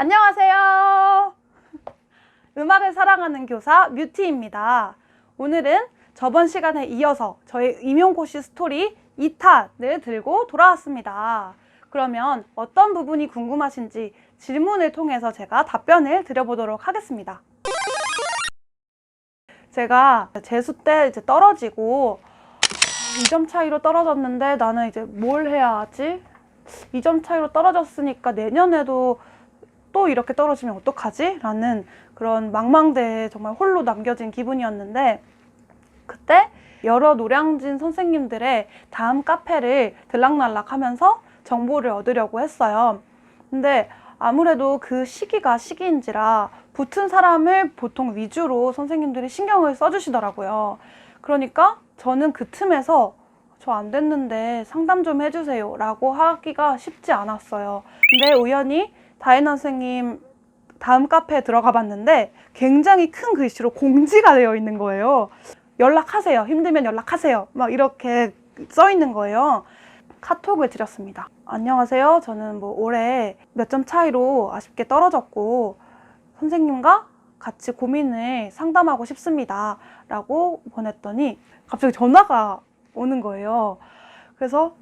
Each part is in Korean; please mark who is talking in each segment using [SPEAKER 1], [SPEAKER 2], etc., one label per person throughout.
[SPEAKER 1] 안녕하세요. 음악을 사랑하는 교사 뮤티입니다. 오늘은 저번 시간에 이어서 저희 임용고시 스토리 2탄을 들고 돌아왔습니다. 그러면 어떤 부분이 궁금하신지 질문을 통해서 제가 답변을 드려보도록 하겠습니다. 제가 재수 때 이제 떨어지고 2점 차이로 떨어졌는데 나는 이제 뭘 해야 하지? 2점 차이로 떨어졌으니까 내년에도 또 이렇게 떨어지면 어떡하지? 라는 그런 망망대해에 정말 홀로 남겨진 기분이었는데, 그때 여러 노량진 선생님들의 다음 카페를 들락날락 하면서 정보를 얻으려고 했어요. 근데 아무래도 그 시기가 시기인지라 붙은 사람을 보통 위주로 선생님들이 신경을 써주시더라고요. 그러니까 저는 그 틈에서 저 안 됐는데 상담 좀 해주세요 라고 하기가 쉽지 않았어요. 근데 우연히 다혜나 선생님 다음 카페에 들어가 봤는데 굉장히 큰 글씨로 공지가 되어 있는 거예요. 연락하세요. 힘들면 연락하세요. 막 이렇게 써 있는 거예요. 카톡을 드렸습니다. 안녕하세요. 저는 올해 몇 점 차이로 아쉽게 떨어졌고 선생님과 같이 고민을 상담하고 싶습니다. 라고 보냈더니 갑자기 전화가 오는 거예요. 그래서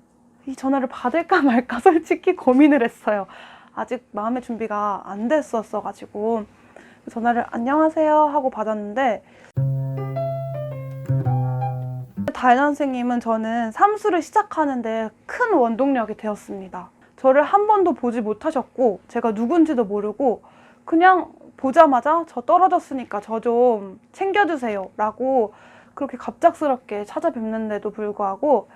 [SPEAKER 1] 이 전화를 받을까 말까 솔직히 고민을 했어요. 아직 마음의 준비가 안 됐었어가지고 전화를 안녕하세요 하고 받았는데, 다혜나 선생님은 저는 삼수를 시작하는데 큰 원동력이 되었습니다. 저를 한 번도 보지 못하셨고 제가 누군지도 모르고 그냥 보자마자 저 떨어졌으니까 저 좀 챙겨주세요 라고 그렇게 갑작스럽게 찾아뵙는데도 불구하고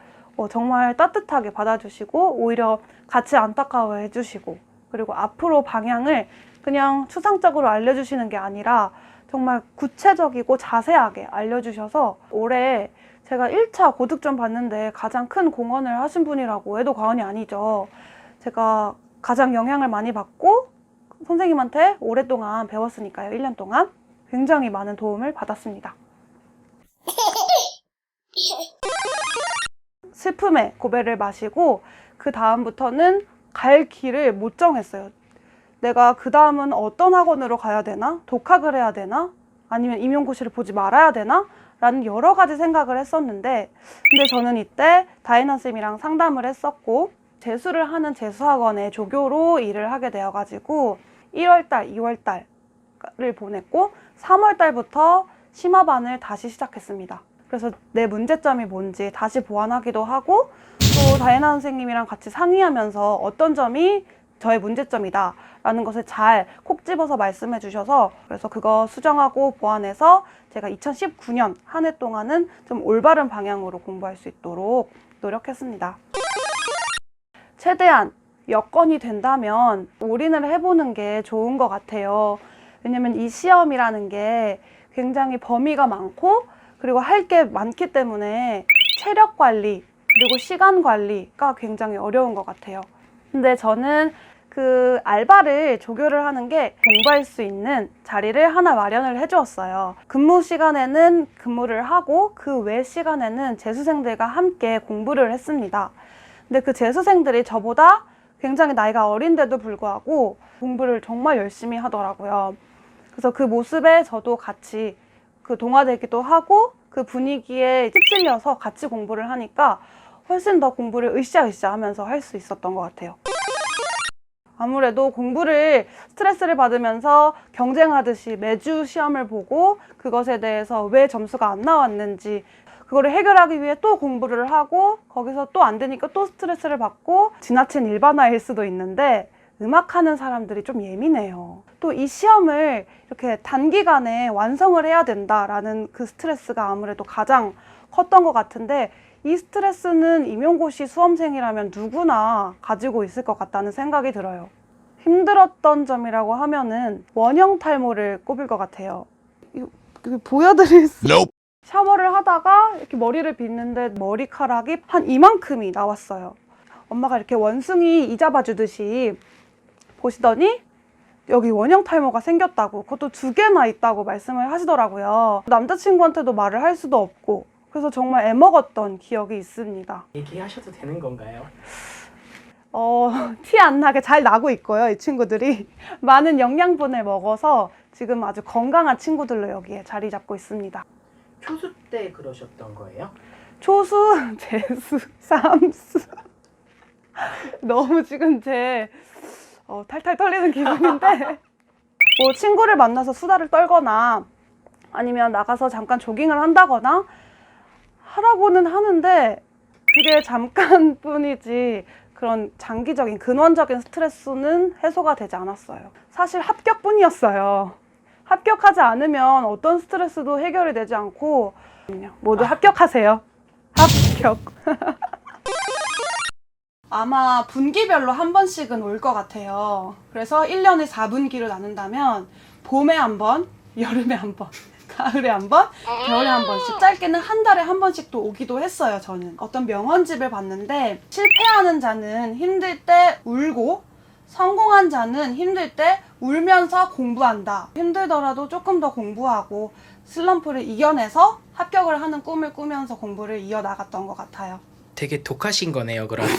[SPEAKER 1] 정말 따뜻하게 받아주시고 오히려 같이 안타까워해 주시고, 그리고 앞으로 방향을 그냥 추상적으로 알려주시는 게 아니라 정말 구체적이고 자세하게 알려주셔서 올해 제가 1차 고득점 받는데 가장 큰 공헌을 하신 분이라고 해도 과언이 아니죠. 제가 가장 영향을 많이 받고 선생님한테 오랫동안 배웠으니까요. 1년 동안 굉장히 많은 도움을 받았습니다. 슬픔의 고배를 마시고 그 다음부터는 갈 길을 못 정했어요. 내가 그 다음은 어떤 학원으로 가야 되나? 독학을 해야 되나? 아니면 임용고시를 보지 말아야 되나? 라는 여러 가지 생각을 했었는데, 근데 저는 이때 다혜나 쌤이랑 상담을 했었고 재수를 하는 재수학원의 조교로 일을 하게 되어가지고 1월달, 2월달을 보냈고 3월달부터 심화반을 다시 시작했습니다. 그래서 내 문제점이 뭔지 다시 보완하기도 하고 또 다혜나 선생님이랑 같이 상의하면서 어떤 점이 저의 문제점이다 라는 것을 잘 콕 집어서 말씀해 주셔서, 그래서 그거 수정하고 보완해서 제가 2019년 한 해 동안은 좀 올바른 방향으로 공부할 수 있도록 노력했습니다. 최대한 여건이 된다면 올인을 해보는 게 좋은 것 같아요. 왜냐면 이 시험이라는 게 굉장히 범위가 많고 그리고 할 게 많기 때문에 체력 관리 그리고 시간 관리가 굉장히 어려운 것 같아요. 근데 저는 그 알바를 조교를 하는 게 공부할 수 있는 자리를 하나 마련을 해주었어요. 근무 시간에는 근무를 하고 그 외 시간에는 재수생들과 함께 공부를 했습니다. 근데 그 재수생들이 저보다 굉장히 나이가 어린데도 불구하고 공부를 정말 열심히 하더라고요. 그래서 그 모습에 저도 같이 그 동화되기도 하고 그 분위기에 휩쓸려서 같이 공부를 하니까 훨씬 더 공부를 으쌰으쌰 하면서 할 수 있었던 것 같아요. 아무래도 공부를 스트레스를 받으면서 경쟁하듯이 매주 시험을 보고 그것에 대해서 왜 점수가 안 나왔는지 그거를 해결하기 위해 또 공부를 하고 거기서 또 안 되니까 또 스트레스를 받고 지나친 일반화일 수도 있는데, 음악하는 사람들이 좀 예민해요. 또 이 시험을 이렇게 단기간에 완성을 해야 된다라는 그 스트레스가 아무래도 가장 컸던 것 같은데, 이 스트레스는 임용고시 수험생이라면 누구나 가지고 있을 것 같다는 생각이 들어요. 힘들었던 점이라고 하면은 원형 탈모를 꼽을 것 같아요. 이거 보여드릴 수... 샤워를 하다가 이렇게 머리를 빗는데 머리카락이 한 이만큼이 나왔어요. 엄마가 이렇게 원숭이 이 잡아주듯이 보시더니 여기 원형 탈모가 생겼다고, 그것도 2개나 있다고 말씀을 하시더라고요. 남자친구한테도 말을 할 수도 없고 그래서 정말 애먹었던 기억이 있습니다.
[SPEAKER 2] 얘기하셔도 되는 건가요?
[SPEAKER 1] 티 안 나게 잘 나고 있고요. 이 친구들이 많은 영양분을 먹어서 지금 아주 건강한 친구들로 여기에 자리 잡고 있습니다.
[SPEAKER 2] 초수 때 그러셨던 거예요?
[SPEAKER 1] 초수, 재수, 삼수. 너무 지금 탈탈 털리는 기분인데 뭐 친구를 만나서 수다를 떨거나 아니면 나가서 잠깐 조깅을 한다거나 하라고는 하는데 그게 잠깐뿐이지 그런 장기적인 근원적인 스트레스는 해소가 되지 않았어요. 사실 합격뿐이었어요. 합격하지 않으면 어떤 스트레스도 해결이 되지 않고 모두 합격하세요. 합격. 아마 분기별로 한 번씩은 올 것 같아요. 그래서 1년에 4분기로 나눈다면 봄에 한 번, 여름에 한 번, 가을에 한 번, 겨울에 한 번씩, 짧게는 한 달에 한 번씩 또 오기도 했어요. 저는 어떤 명언집을 봤는데 실패하는 자는 힘들 때 울고 성공한 자는 힘들 때 울면서 공부한다. 힘들더라도 조금 더 공부하고 슬럼프를 이겨내서 합격을 하는 꿈을 꾸면서 공부를 이어나갔던 것 같아요.
[SPEAKER 2] 되게 독하신 거네요, 그러면.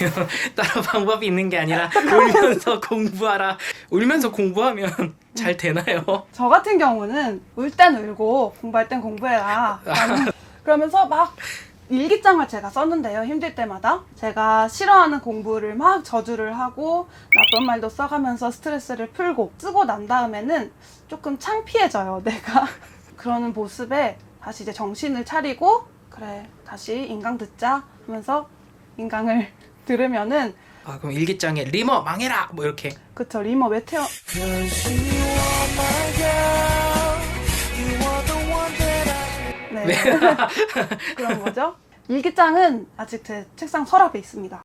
[SPEAKER 2] 따로 방법이 있는 게 아니라 울면서 공부하라. 울면서 공부하면 잘 되나요?
[SPEAKER 1] 저 같은 경우는 울 땐 울고 공부할 땐 공부해라. 그러면서 막 일기장을 제가 썼는데요. 힘들 때마다 제가 싫어하는 공부를 막 저주를 하고 나쁜 말도 써가면서 스트레스를 풀고 쓰고 난 다음에는 조금 창피해져요, 내가. 그러는 모습에 다시 이제 정신을 차리고 그래, 다시 인강 듣자 하면서 인강을 들으면은
[SPEAKER 2] 그럼 일기장에 리머 망해라 뭐 이렇게.
[SPEAKER 1] 그쵸, 리머 메테오. 네. 그런 거죠. 일기장은 아직 제 책상 서랍에 있습니다.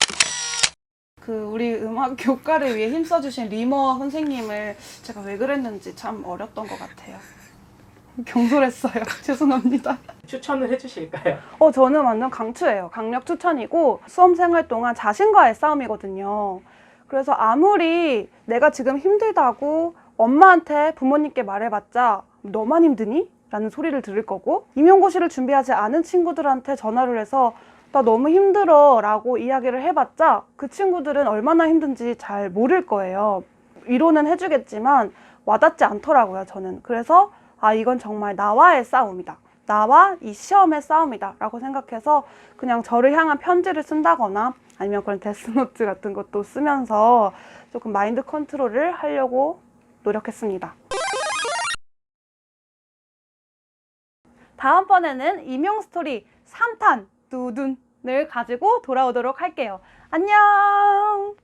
[SPEAKER 1] 우리 음악 교과를 위해 힘써주신 리머 선생님을 제가 왜 그랬는지 참 어렸던 것 같아요. 경솔했어요. 죄송합니다.
[SPEAKER 2] 추천을 해주실까요?
[SPEAKER 1] 저는 완전 강추예요. 강력 추천이고 수험 생활 동안 자신과의 싸움이거든요. 그래서 아무리 내가 지금 힘들다고 엄마한테 부모님께 말해봤자 너만 힘드니? 라는 소리를 들을 거고 임용고시를 준비하지 않은 친구들한테 전화를 해서 나 너무 힘들어 라고 이야기를 해봤자 그 친구들은 얼마나 힘든지 잘 모를 거예요. 위로는 해주겠지만 와닿지 않더라고요, 저는. 그래서 이건 정말 나와의 싸움이다. 나와 이 시험의 싸움이다 라고 생각해서 그냥 저를 향한 편지를 쓴다거나 아니면 그런 데스노트 같은 것도 쓰면서 조금 마인드 컨트롤을 하려고 노력했습니다. 다음번에는 임용 스토리 3탄 두둔을 가지고 돌아오도록 할게요. 안녕!